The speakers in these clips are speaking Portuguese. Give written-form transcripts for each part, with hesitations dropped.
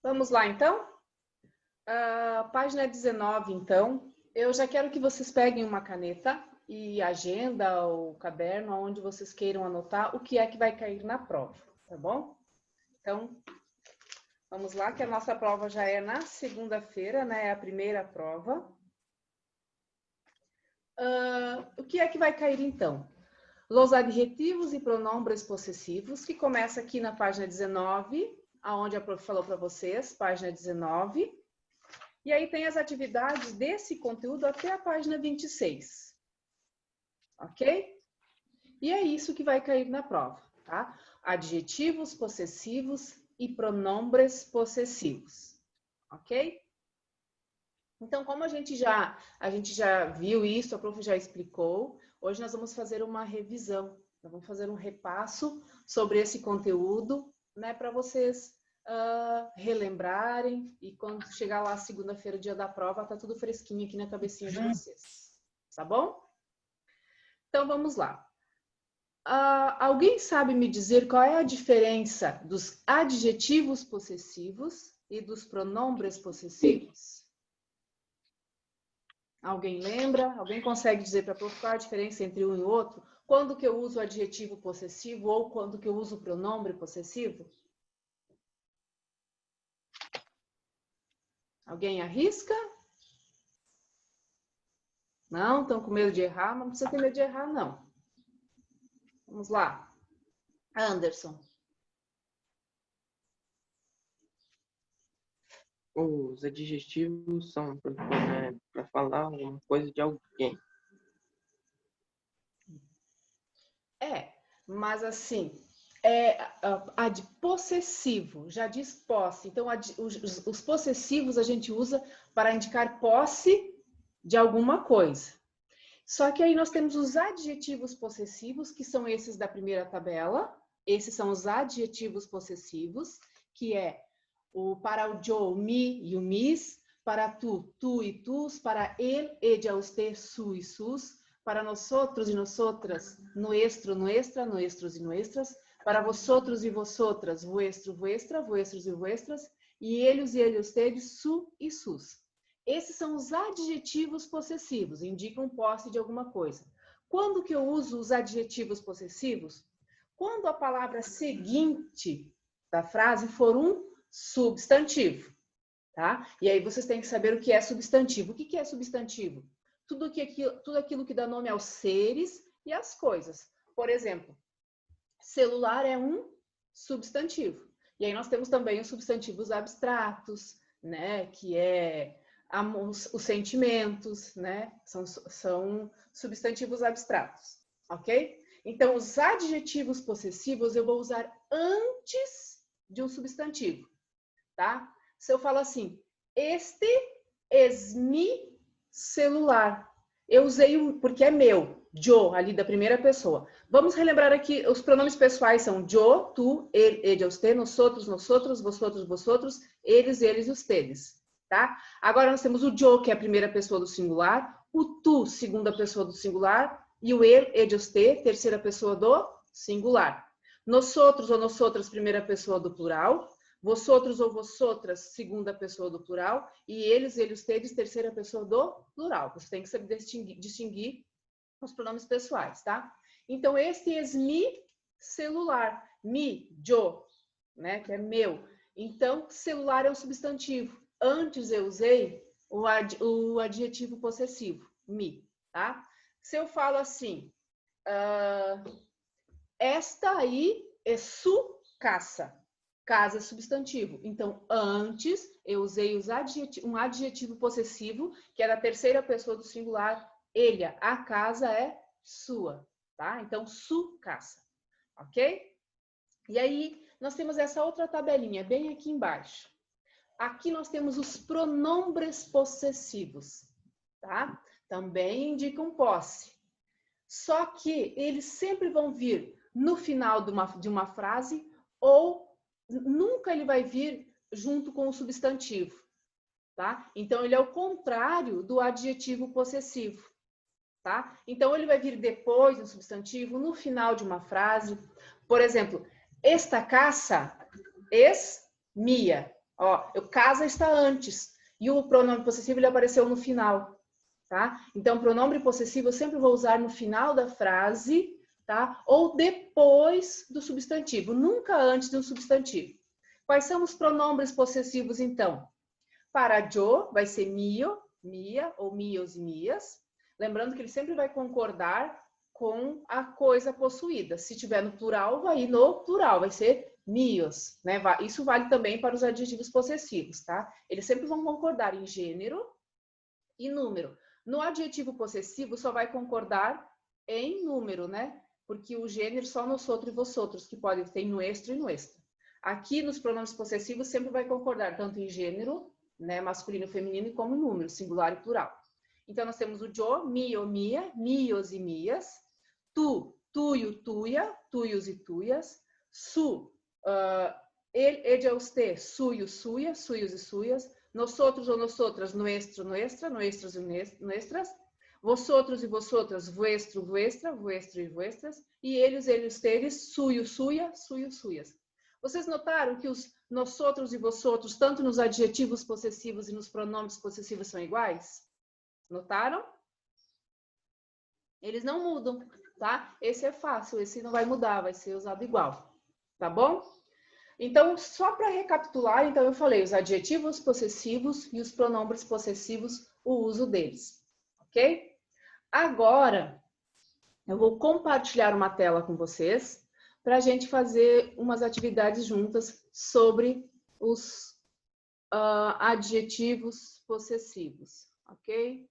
Vamos lá, então? Página 19, então. Eu já quero que vocês peguem uma caneta e agenda ou caderno, onde vocês queiram anotar o que é que vai cair na prova, tá bom? Então, vamos lá, que a nossa prova já é na segunda-feira, né? É a primeira prova. O que é que vai cair, então? Los adjetivos e pronombres possessivos, que começa aqui na página 19, aonde a prof falou para vocês, página 19. E aí tem as atividades desse conteúdo até a página 26. Ok? E é isso que vai cair na prova, tá? Adjetivos possessivos e pronombres possessivos. Ok? Então, como a gente já viu isso, a prof já explicou, hoje nós vamos fazer uma revisão. Nós vamos fazer um repasso sobre esse conteúdo, né, para vocês relembrarem, e quando chegar lá segunda-feira, dia da prova, tá tudo fresquinho aqui na cabecinha de vocês. Tá bom? Então, vamos lá. Alguém sabe me dizer qual é a diferença dos adjetivos possessivos e dos pronombres possessivos? Alguém lembra? Alguém consegue dizer para prof qual a diferença entre um e outro? Quando que eu uso o adjetivo possessivo ou quando que eu uso o pronome possessivo? Alguém arrisca? Não? Estão com medo de errar? Não precisa ter medo de errar, não. Vamos lá. Anderson. Os adjetivos são para falar alguma coisa de alguém. Mas assim, a de possessivo, já diz posse. Então, os possessivos a gente usa para indicar posse de alguma coisa. Só que aí nós temos os adjetivos possessivos, que são esses da primeira tabela. Esses são os adjetivos possessivos, que é para o Joe, o mi e o mis, para tu, tu e tus, para ele, ella, usted, su e sus, para nosotros e nosotras, nuestro, nuestra, nuestros e nuestras, para vosotros e vosotras, vuestro, vuestra, vuestros e vuestras, e eles e ele, ustedes, su e sus. Esses são os adjetivos possessivos, indicam posse de alguma coisa. Quando que eu uso os adjetivos possessivos? Quando a palavra seguinte da frase for um substantivo, tá? E aí vocês têm que saber o que é substantivo. O que é substantivo? Tudo aquilo que dá nome aos seres e às coisas. Por exemplo, celular é um substantivo. E aí nós temos também os substantivos abstratos, né? Que é os sentimentos, né? São substantivos abstratos, ok? Então, os adjetivos possessivos eu vou usar antes de um substantivo, tá? Se eu falo assim, este es mi celular. Eu usei porque é meu, yo, ali da primeira pessoa. Vamos relembrar aqui, os pronomes pessoais são yo, tu, ele, ella, usted, nosotros, nosotros, vosotros, vosotros, eles, ustedes, tá? Agora nós temos o yo, que é a primeira pessoa do singular, o tu, segunda pessoa do singular, e o ele, ella, usted, terceira pessoa do singular. Nosotros ou nosotras, primeira pessoa do plural, vosotros ou vosotras, segunda pessoa do plural, e eles, ustedes, terceira pessoa do plural. Você tem que saber distinguir os pronomes pessoais, tá? Então, este é mi celular. Mi, yo, né? Que é meu. Então, celular é um substantivo. Antes eu usei o adjetivo possessivo, mi, tá? Se eu falo assim, esta aí é su casa. Casa é substantivo. Então, antes eu usei um adjetivo possessivo, que é da terceira pessoa do singular, ele. A casa é sua, tá? Então, su casa, ok? E aí, nós temos essa outra tabelinha, bem aqui embaixo. Aqui nós temos os pronombres possessivos, tá? Também indicam posse. Só que eles sempre vão vir no final de uma frase ou nunca ele vai vir junto com o substantivo, tá? Então, ele é o contrário do adjetivo possessivo, tá? Então, ele vai vir depois do substantivo, no final de uma frase. Por exemplo, esta casa es mía. Ó, casa está antes. E o pronome possessivo ele apareceu no final, tá? Então, pronome possessivo eu sempre vou usar no final da frase, tá? Ou depois do substantivo, nunca antes do substantivo. Quais são os pronomes possessivos, então? Para yo, vai ser mio, mia, ou mios e mias. Lembrando que ele sempre vai concordar com a coisa possuída. Se tiver no plural, vai ir no plural, vai ser mios, né? Isso vale também para os adjetivos possessivos, tá? Eles sempre vão concordar em gênero e número. No adjetivo possessivo, só vai concordar em número, né? Porque o gênero só nosotros e vosotros, que pode ter nuestro e nuestra. Aqui, nos pronomes possessivos, sempre vai concordar tanto em gênero, né, masculino e feminino, como em número, singular e plural. Então, nós temos o yo, mio, mia, mios e mias, tu, tuio, tuia, tuios e tuias, su, ele, usted, suyo, suya, suyos e suyas, nosotros ou nosotras, nuestro, nuestra, nuestros e nuestras, vosotros e vosotras, vuestro, vuestra, vuestro e vuestras, e eles, teres, suyo, suya, suyos, suyas. Vocês notaram que os nosotros e vosotros, tanto nos adjetivos possessivos e nos pronomes possessivos, são iguais? Notaram? Eles não mudam, tá? Esse é fácil, esse não vai mudar, vai ser usado igual, tá bom? Então, só para recapitular, então eu falei os adjetivos possessivos e os pronomes possessivos, o uso deles, ok? Agora, eu vou compartilhar uma tela com vocês para a gente fazer umas atividades juntas sobre os adjetivos possessivos, ok?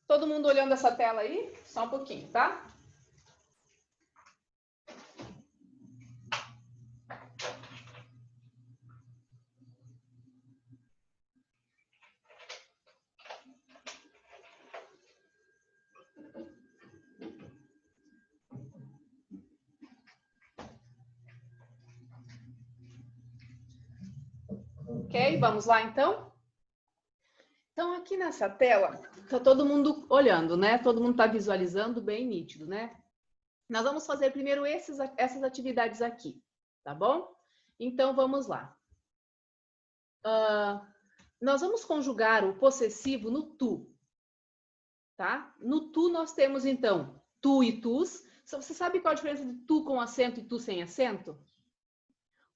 Todo mundo olhando essa tela aí? Só um pouquinho, tá? Ok, vamos lá então? Então, aqui nessa tela, tá todo mundo olhando, né? Todo mundo tá visualizando bem nítido, né? Nós vamos fazer primeiro essas atividades aqui, tá bom? Então, vamos lá. Nós vamos conjugar o possessivo no tu, tá? No tu nós temos, então, tu e tus. Você sabe qual a diferença de tu com acento e tu sem acento?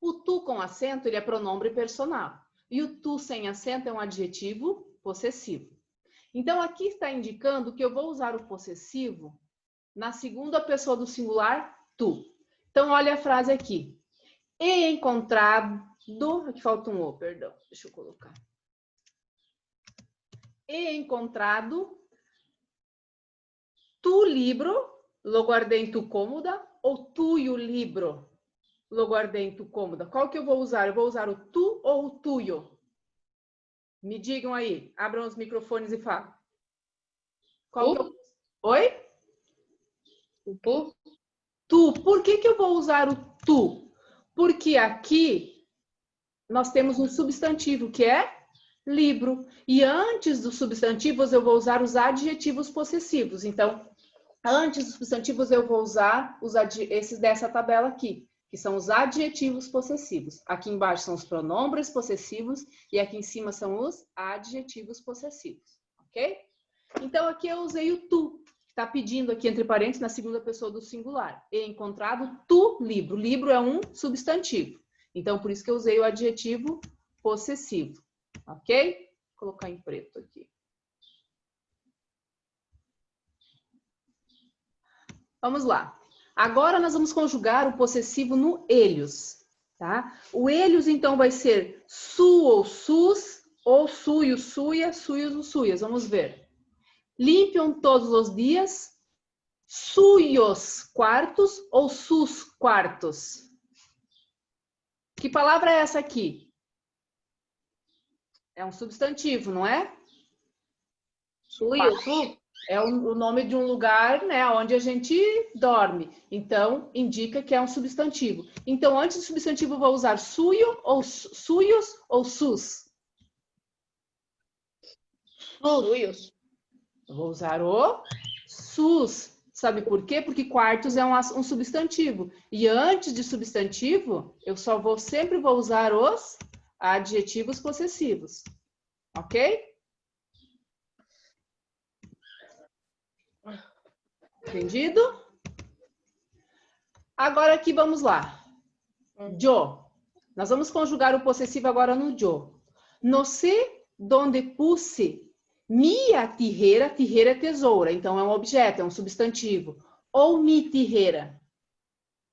O tu com acento, ele é pronome personal. E o tu sem acento é um adjetivo possessivo. Então, aqui está indicando que eu vou usar o possessivo na segunda pessoa do singular, tu. Então, olha a frase aqui. E encontrado... Aqui falta um O, perdão. Deixa eu colocar. E encontrado tu libro, lo guardei em tu cômoda, ou tuyo libro, lo guardei em tu cômoda. Qual que eu vou usar? Eu vou usar o tu ou o tuyo? Me digam aí. Abram os microfones e falem. Qual que eu... Oi? O tu? Tu. Por que eu vou usar o tu? Porque aqui nós temos um substantivo que é libro. E antes dos substantivos eu vou usar os adjetivos possessivos. Então, antes dos substantivos eu vou usar esses dessa tabela aqui, que são os adjetivos possessivos. Aqui embaixo são os pronomes possessivos e aqui em cima são os adjetivos possessivos, ok? Então, aqui eu usei o tu, que está pedindo aqui entre parênteses na segunda pessoa do singular. E encontrado tu livro. Livro é um substantivo. Então, por isso que eu usei o adjetivo possessivo, ok? Vou colocar em preto aqui. Vamos lá. Agora nós vamos conjugar o possessivo no elhos, tá? O elhos, então, vai ser su ou sus, ou suio, suia, suyos ou suyas. Vamos ver. Limpiam todos os dias, suyos quartos ou sus quartos? Que palavra é essa aqui? É um substantivo, não é? Suyo. É o nome de um lugar, né, onde a gente dorme. Então, indica que é um substantivo. Então, antes do substantivo, eu vou usar suyo, ou suyos, ou sus? Suyos. Eu vou usar o sus. Sabe por quê? Porque quartos é um substantivo. E antes de substantivo, eu sempre vou usar os adjetivos possessivos. Ok? Entendido? Agora aqui, vamos lá. Yo. Nós vamos conjugar o possessivo agora no yo. No sé donde puse minha tijeira. Tijeira é tesoura, então é um objeto, é um substantivo. Ou mi tijeira.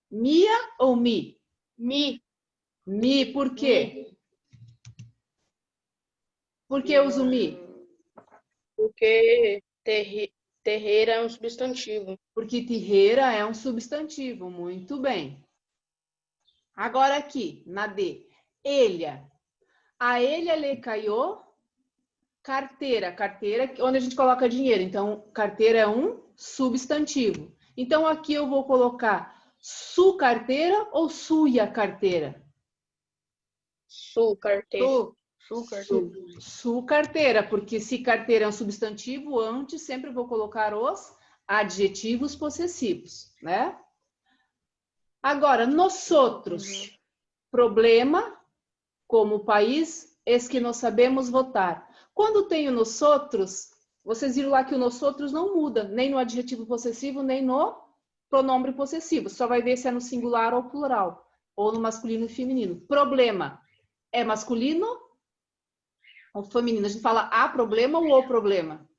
Mia ou mi? Mi. Mi, por quê? Por que eu uso mi? Porque terreira é um substantivo. Porque tijeira é um substantivo, muito bem. Agora aqui, na D. Elha. A elha lhe caiu. Carteira. Carteira, onde a gente coloca dinheiro. Então, carteira é um substantivo. Então, aqui eu vou colocar su carteira ou suia carteira? Su carteira. Su carteira, porque se carteira é um substantivo, antes sempre vou colocar os adjetivos possessivos, né? Agora, nosotros. Problema, como país, es que nós sabemos votar. Quando tem o nosotros, vocês viram lá que o nosotros não muda, nem no adjetivo possessivo, nem no pronome possessivo. Só vai ver se é no singular ou plural, ou no masculino e feminino. Problema é masculino ou feminino? A gente fala a problema ou o problema?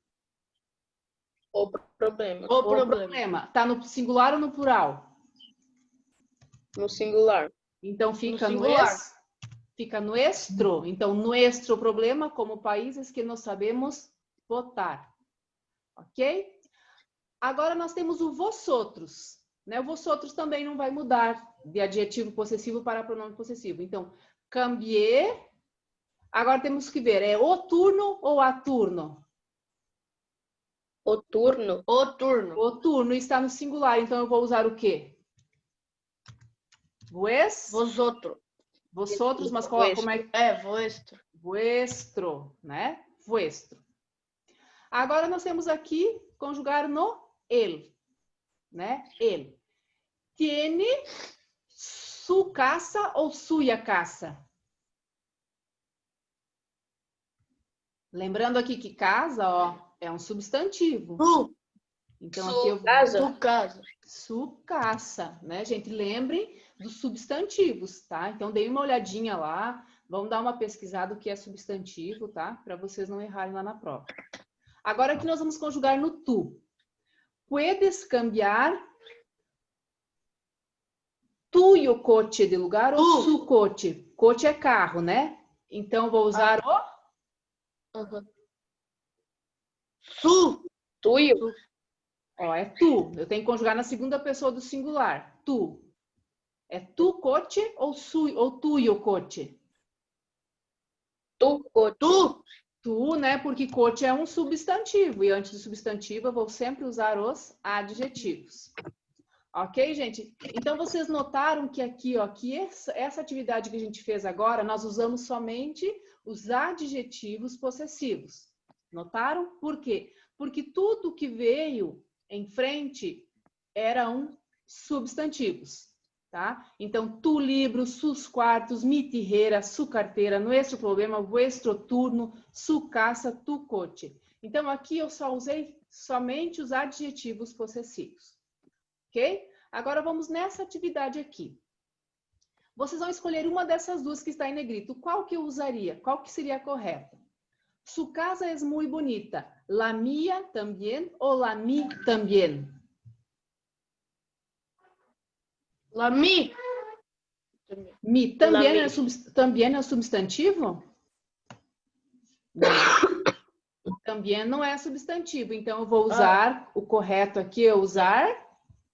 O problema. O problema. Tá no singular ou no plural? No singular. Então fica No singular. Fica nuestro. Então, nuestro problema como país é que nós sabemos votar. Ok? Agora nós temos o vosotros. Né? O vosotros também não vai mudar de adjetivo possessivo para pronome possessivo. Então, cambié. Agora temos que ver, é o turno ou a turno? O turno. O turno. O turno está no singular, então eu vou usar o quê? Vosotros. Vosotros, mas como é? É, vuestro. Vuestro, né? Vuestro. Agora nós temos aqui conjugar no el, né? El. Tiene su casa ou suya casa? Lembrando aqui que casa, ó, é um substantivo. Então aqui eu vou... Casa. casa. Su casa, né, gente? Lembrem dos substantivos, tá? Então, deem uma olhadinha lá, vamos dar uma pesquisada o que é substantivo, tá? Para vocês não errarem lá na prova. Agora aqui nós vamos conjugar no tu. Puedes cambiar tuyo coche de lugar ou su coche? Coche é carro, né? Então, vou usar Su. Tuyo. Ó, é tu. Eu tenho que conjugar na segunda pessoa do singular. Tu. É tu coche ou tuyo coche? Tu. Tu. Tu, né? Porque coche é um substantivo. E antes do substantivo, eu vou sempre usar os adjetivos. Ok, gente? Então, vocês notaram que aqui, ó, que essa atividade que a gente fez agora, nós usamos somente os adjetivos possessivos. Notaram? Por quê? Porque tudo que veio em frente eram substantivos, tá? Então, tu libro, sus quartos, mi tijeira, su carteira, nuestro problema, vuestro turno, su casa, tu coche. Então, aqui eu só usei somente os adjetivos possessivos, ok? Agora, vamos nessa atividade aqui. Vocês vão escolher uma dessas duas que está em negrito. Qual que eu usaria? Qual que seria a correta? Su casa es muy bonita. La mía también o la mi también? La mi. Mi também é substantivo? Não. Também não é substantivo. Então, eu vou usar, o correto aqui é usar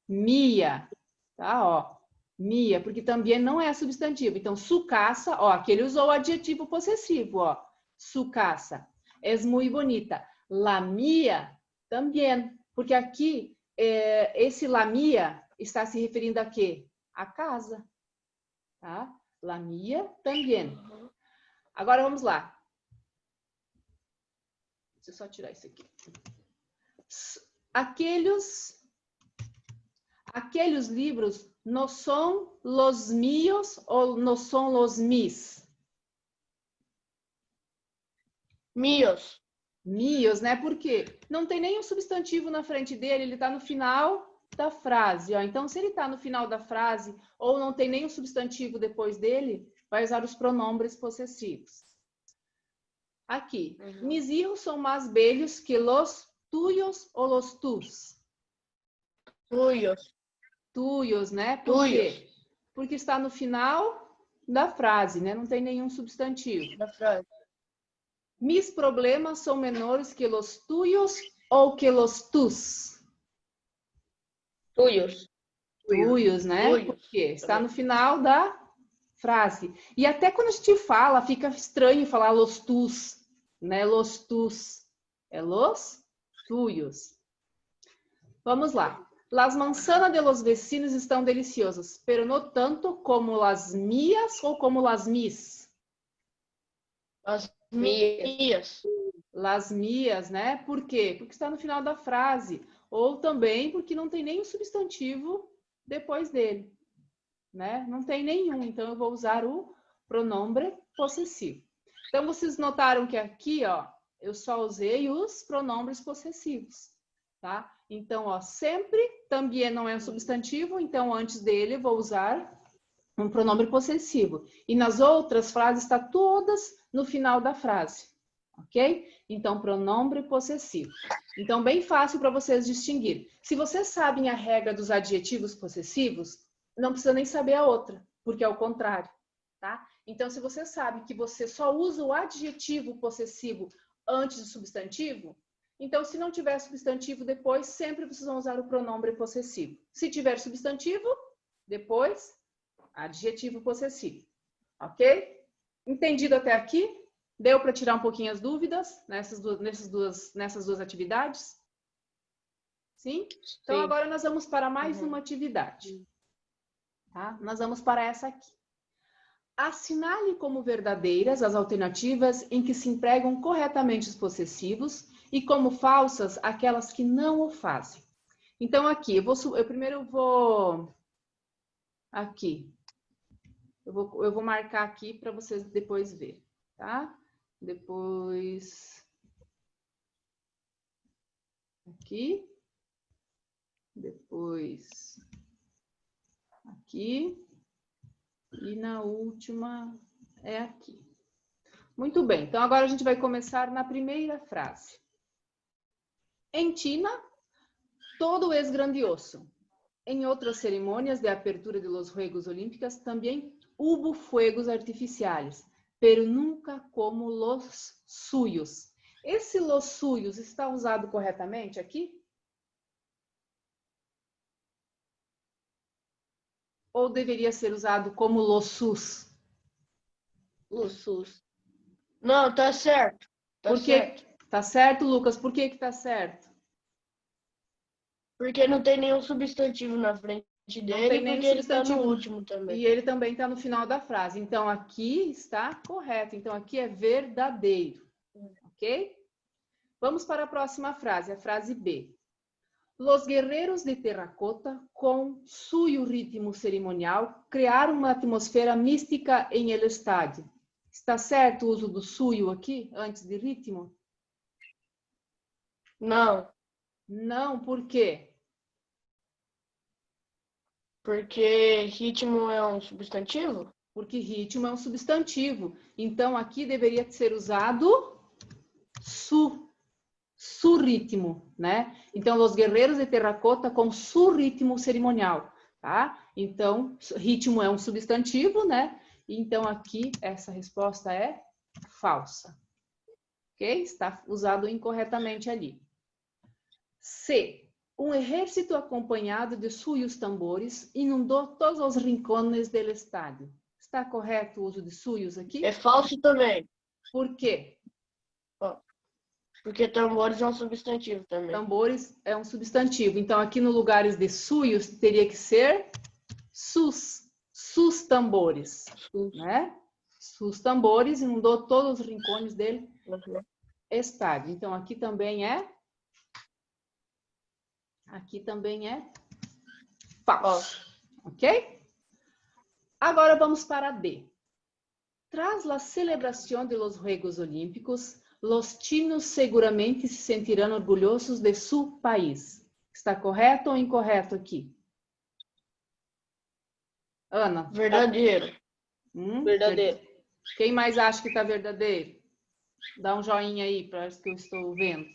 mia. Tá, ó. Mia, porque também não é substantivo. Então, su casa, ó, aqui ele usou o adjetivo possessivo, ó. Su casa es muy bonita. La mía também, porque aqui esse la mía está se referindo a quê? A casa, tá? La mía também. Agora vamos lá. Deixa eu só tirar isso aqui. Aqueles Aqueles livros no son los míos ou no son los mis? Míos. Míos, né? Por quê? Não tem nenhum substantivo na frente dele, ele está no final da frase. Ó. Então, se ele está no final da frase ou não tem nenhum substantivo depois dele, vai usar os pronombres possessivos. Aqui. Mis hijos son más bellos que los tuyos ou los tus? Tuyos. Tuyos, né? Por quê? Tuyos. Porque está no final da frase, né? Não tem nenhum substantivo. Da frase. Mis problemas são menores que los tuyos ou que los tus? Tuyos. Tuyos, né? Tuyos. Por quê? Está no final da frase. E até quando a gente fala, fica estranho falar los tus, né? Los tus. É los tuyos. Vamos lá. Las manzanas de los vecinos estão deliciosas, pero no tanto como las mías ou como las mis? As minhas. Las mías, né? Por quê? Porque está no final da frase. Ou também porque não tem nenhum substantivo depois dele, né? Não tem nenhum, então eu vou usar o pronombre possessivo. Então, vocês notaram que aqui, ó, eu só usei os pronombres possessivos, tá? Então, ó, sempre também não é um substantivo, então antes dele eu vou usar um pronombre possessivo. E nas outras frases está todas no final da frase, ok? Então, pronombre possessivo. Então, bem fácil para vocês distinguir. Se vocês sabem a regra dos adjetivos possessivos, não precisa nem saber a outra, porque é o contrário, tá? Então, se você sabe que você só usa o adjetivo possessivo antes do substantivo, então, se não tiver substantivo depois, sempre vocês vão usar o pronombre possessivo. Se tiver substantivo, depois, adjetivo possessivo, ok? Entendido até aqui? Deu para tirar um pouquinho as dúvidas nessas duas atividades? Sim? Então, agora nós vamos para mais uma atividade. Tá? Nós vamos para essa aqui. Assinale como verdadeiras as alternativas em que se empregam corretamente os possessivos e como falsas aquelas que não o fazem. Então, aqui, aqui. Eu vou marcar aqui para vocês depois verem, tá? Depois, aqui, depois, aqui, e na última é aqui. Muito bem, então agora a gente vai começar na primeira frase. Em China, todo es grandioso. Em outras cerimônias de apertura de los Juegos Olímpicos também hubo fuegos artificiales, pero nunca como los suyos. Esse los suyos está usado corretamente aqui? Ou deveria ser usado como los sus? Los sus. Não, tá certo. Tá certo. Tá certo, Lucas? Por que tá certo? Porque não tem nenhum substantivo na frente dele, porque ele está no último também. E ele também está no final da frase. Então, aqui está correto. Então, aqui é verdadeiro. Ok? Vamos para a próxima frase, a frase B. Los guerreiros de terracota, com suyo ritmo cerimonial, criaram uma atmosfera mística em el estádio. Está certo o uso do suyo aqui, antes de ritmo? Não. Não, por quê? Porque ritmo é um substantivo? Porque ritmo é um substantivo. Então, aqui deveria ser usado su ritmo, né? Então, los guerreiros de terracota com su ritmo cerimonial, tá? Então, ritmo é um substantivo, né? Então, aqui, essa resposta é falsa. Ok? Está usado incorretamente ali. C. Um exército acompanhado de suyos tambores inundou todos os rincones do estádio. Está correto o uso de suyos aqui? É falso também. Por quê? Porque tambores é um substantivo também. Tambores é um substantivo. Então, aqui no lugares de suyos, teria que ser sus tambores. Né? Sus tambores inundou todos os rincones dele estádio. Então, aqui também é falso. Ok? Agora vamos para D. Tras la celebración de los Juegos Olímpicos, los chinos seguramente se sentirán orgulhosos de su país. Está correto ou incorreto aqui? Ana? Verdadeiro. Verdadeiro. Quem mais acha que está verdadeiro? Dá um joinha aí para as que eu estou vendo.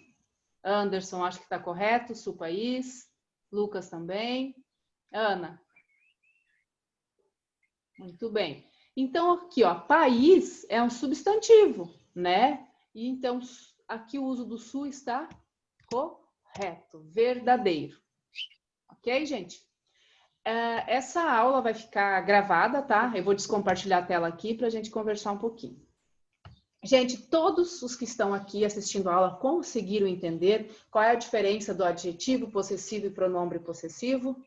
Anderson, acho que está correto, seu país. Lucas também. Ana? Muito bem. Então, aqui, ó, país é um substantivo, né? E então, aqui o uso do su está correto, verdadeiro. Ok, gente? Essa aula vai ficar gravada, tá? Eu vou descompartilhar a tela aqui para a gente conversar um pouquinho. Gente, todos os que estão aqui assistindo a aula conseguiram entender qual é a diferença do adjetivo possessivo e pronome possessivo?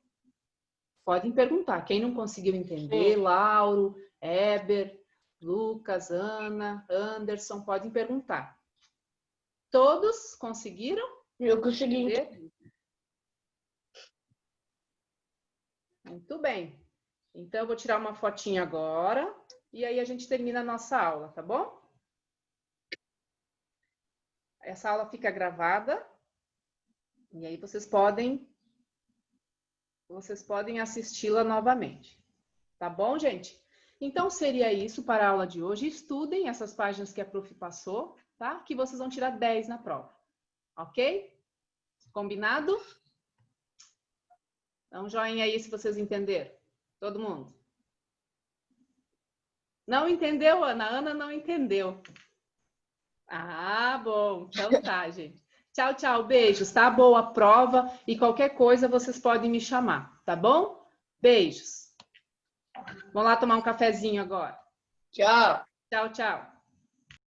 Podem perguntar. Quem não conseguiu entender, Lauro, Eber, Lucas, Ana, Anderson, podem perguntar. Todos conseguiram? Eu consegui. Entender? Muito bem. Então, eu vou tirar uma fotinha agora e aí a gente termina a nossa aula, tá bom? Essa aula fica gravada e aí vocês podem assisti-la novamente. Tá bom, gente? Então, seria isso para a aula de hoje. Estudem essas páginas que a prof passou, tá? Que vocês vão tirar 10 na prova. Ok? Combinado? Dá um joinha aí se vocês entenderam. Todo mundo? Não entendeu, Ana? Ana não entendeu. Ah, bom. Então tá, gente. Tchau, tchau. Beijos, tá? Boa prova. E qualquer coisa vocês podem me chamar, tá bom? Beijos. Vamos lá tomar um cafezinho agora. Tchau. Tchau, tchau.